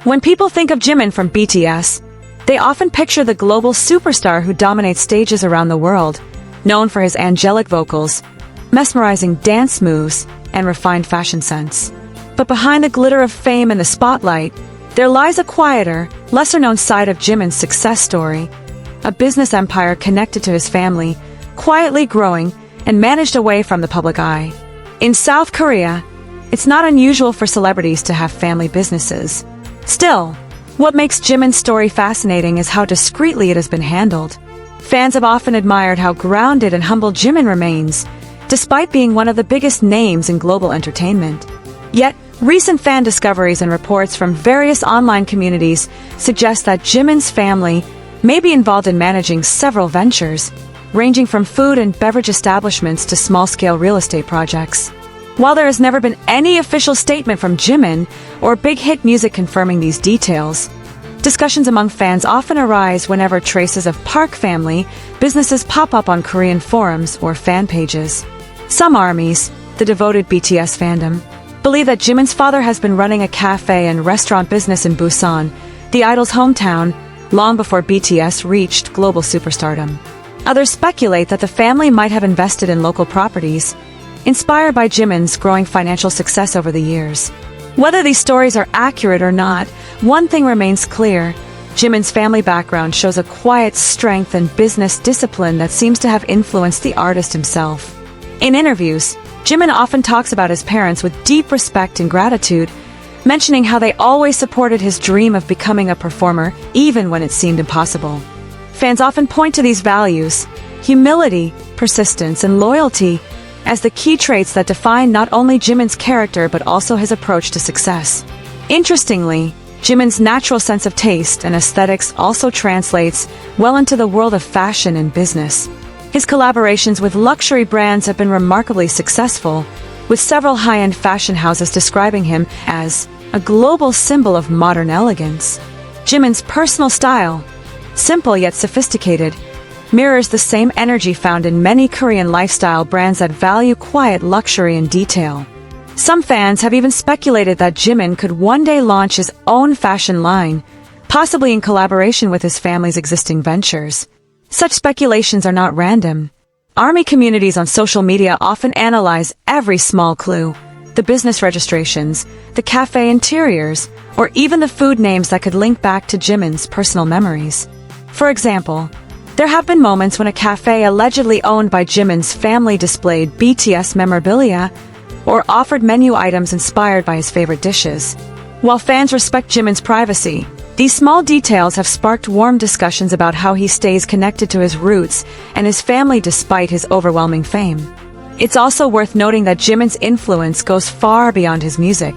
When people think of Jimin from BTS, they often picture the global superstar who dominates stages around the world, known for his angelic vocals, mesmerizing dance moves, and refined fashion sense. But behind the glitter of fame and the spotlight, there lies a quieter, lesser-known side of Jimin's success story, a business empire connected to his family, quietly growing and managed away from the public eye. In South Korea, it's not unusual for celebrities to have family businesses. Still, what makes Jimin's story fascinating is how discreetly it has been handled. Fans have often admired how grounded and humble Jimin remains, despite being one of the biggest names in global entertainment. Yet, recent fan discoveries and reports from various online communities suggest that Jimin's family may be involved in managing several ventures, ranging from food and beverage establishments to small-scale real estate projects. While there has never been any official statement from Jimin or big hit music confirming these details, discussions among fans often arise whenever traces of Park family businesses pop up on Korean forums or fan pages. Some ARMYs, the devoted BTS fandom, believe that Jimin's father has been running a cafe and restaurant business in Busan, the idol's hometown, long before BTS reached global superstardom. Others speculate that the family might have invested in local properties, inspired by Jimin's growing financial success over the years. Whether these stories are accurate or not, one thing remains clear. Jimin's family background shows a quiet strength and business discipline that seems to have influenced the artist himself. In interviews, Jimin often talks about his parents with deep respect and gratitude, mentioning how they always supported his dream of becoming a performer, even when it seemed impossible. Fans often point to these values, humility, persistence, and loyalty, as the key traits that define not only Jimin's character but also his approach to success. Interestingly, Jimin's natural sense of taste and aesthetics also translates well into the world of fashion and business. His collaborations with luxury brands have been remarkably successful, with several high-end fashion houses describing him as a global symbol of modern elegance. Jimin's personal style, simple yet sophisticated, mirrors the same energy found in many Korean lifestyle brands that value quiet luxury and detail. Some fans have even speculated that Jimin could one day launch his own fashion line, possibly in collaboration with his family's existing ventures. Such speculations are not random. ARMY communities on social media often analyze every small clue, the business registrations, the cafe interiors, or even the food names that could link back to Jimin's personal memories. For example, there have been moments when a cafe allegedly owned by Jimin's family displayed BTS memorabilia or offered menu items inspired by his favorite dishes. While fans respect Jimin's privacy, these small details have sparked warm discussions about how he stays connected to his roots and his family despite his overwhelming fame. It's also worth noting that Jimin's influence goes far beyond his music.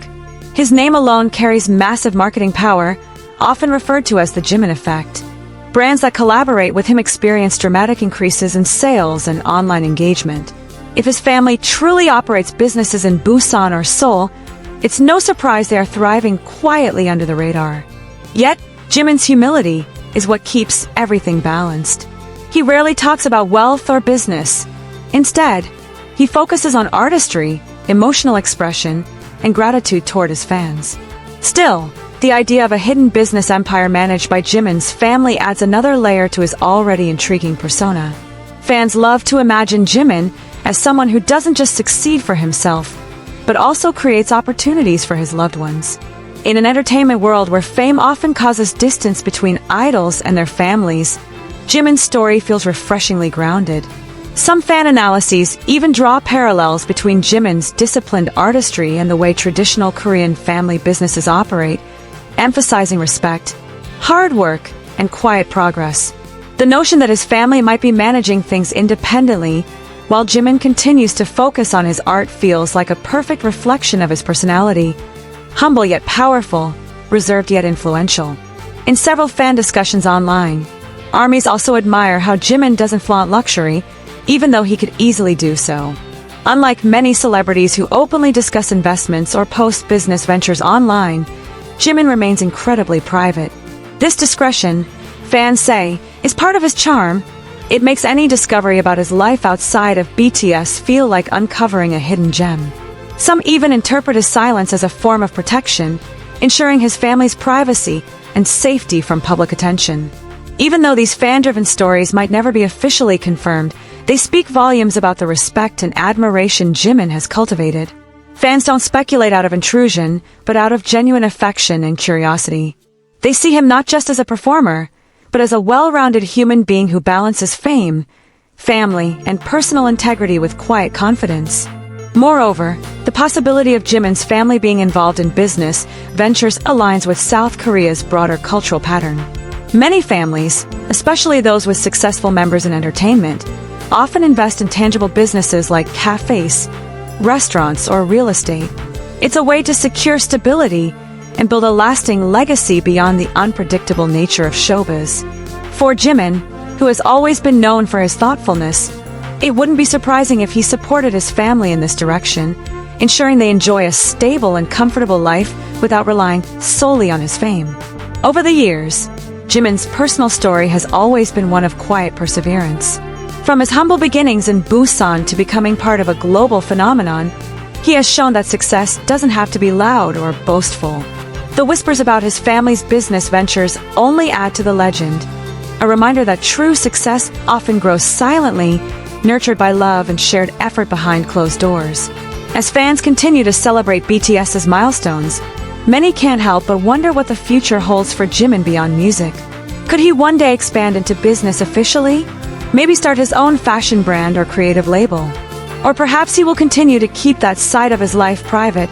His name alone carries massive marketing power, often referred to as the Jimin effect. Brands that collaborate with him experience dramatic increases in sales and online engagement. If his family truly operates businesses in Busan or Seoul, it's no surprise they are thriving quietly under the radar. Yet, Jimin's humility is what keeps everything balanced. He rarely talks about wealth or business. Instead, he focuses on artistry, emotional expression, and gratitude toward his fans. Still, the idea of a hidden business empire managed by Jimin's family adds another layer to his already intriguing persona. Fans love to imagine Jimin as someone who doesn't just succeed for himself, but also creates opportunities for his loved ones. In an entertainment world where fame often causes distance between idols and their families, Jimin's story feels refreshingly grounded. Some fan analyses even draw parallels between Jimin's disciplined artistry and the way traditional Korean family businesses operate, emphasizing respect, hard work, and quiet progress. The notion that his family might be managing things independently while Jimin continues to focus on his art feels like a perfect reflection of his personality. Humble yet powerful, reserved yet influential. In several fan discussions online, ARMYs also admire how Jimin doesn't flaunt luxury, even though he could easily do so. Unlike many celebrities who openly discuss investments or post business ventures online, Jimin remains incredibly private. This discretion, fans say, is part of his charm. It makes any discovery about his life outside of BTS feel like uncovering a hidden gem. Some even interpret his silence as a form of protection, ensuring his family's privacy and safety from public attention. Even though these fan-driven stories might never be officially confirmed, they speak volumes about the respect and admiration Jimin has cultivated. Fans don't speculate out of intrusion, but out of genuine affection and curiosity. They see him not just as a performer, but as a well-rounded human being who balances fame, family, and personal integrity with quiet confidence. Moreover, the possibility of Jimin's family being involved in business ventures aligns with South Korea's broader cultural pattern. Many families, especially those with successful members in entertainment, often invest in tangible businesses like cafes, restaurants, or real estate. It's a way to secure stability and build a lasting legacy beyond the unpredictable nature of showbiz. For Jimin, who has always been known for his thoughtfulness, it wouldn't be surprising if he supported his family in this direction, ensuring they enjoy a stable and comfortable life without relying solely on his fame. Over the years, Jimin's personal story has always been one of quiet perseverance. From his humble beginnings in Busan to becoming part of a global phenomenon, he has shown that success doesn't have to be loud or boastful. The whispers about his family's business ventures only add to the legend, a reminder that true success often grows silently, nurtured by love and shared effort behind closed doors. As fans continue to celebrate BTS's milestones, many can't help but wonder what the future holds for Jimin beyond music. Could he one day expand into business officially? Maybe start his own fashion brand or creative label? Or perhaps he will continue to keep that side of his life private,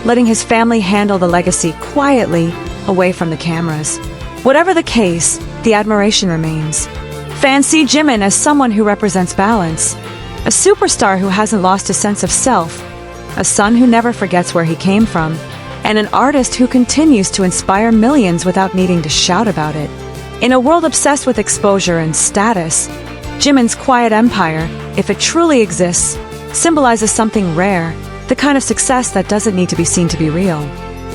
letting his family handle the legacy quietly away from the cameras. Whatever the case, the admiration remains. Fans see Jimin as someone who represents balance, a superstar who hasn't lost his sense of self, a son who never forgets where he came from, and an artist who continues to inspire millions without needing to shout about it. In a world obsessed with exposure and status, Jimin's quiet empire, if it truly exists, symbolizes something rare, the kind of success that doesn't need to be seen to be real.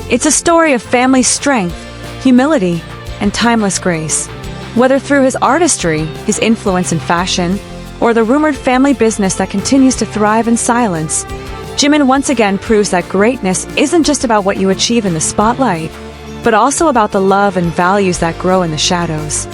It's a story of family strength, humility, and timeless grace. Whether through his artistry, his influence in fashion, or the rumored family business that continues to thrive in silence, Jimin once again proves that greatness isn't just about what you achieve in the spotlight, but also about the love and values that grow in the shadows.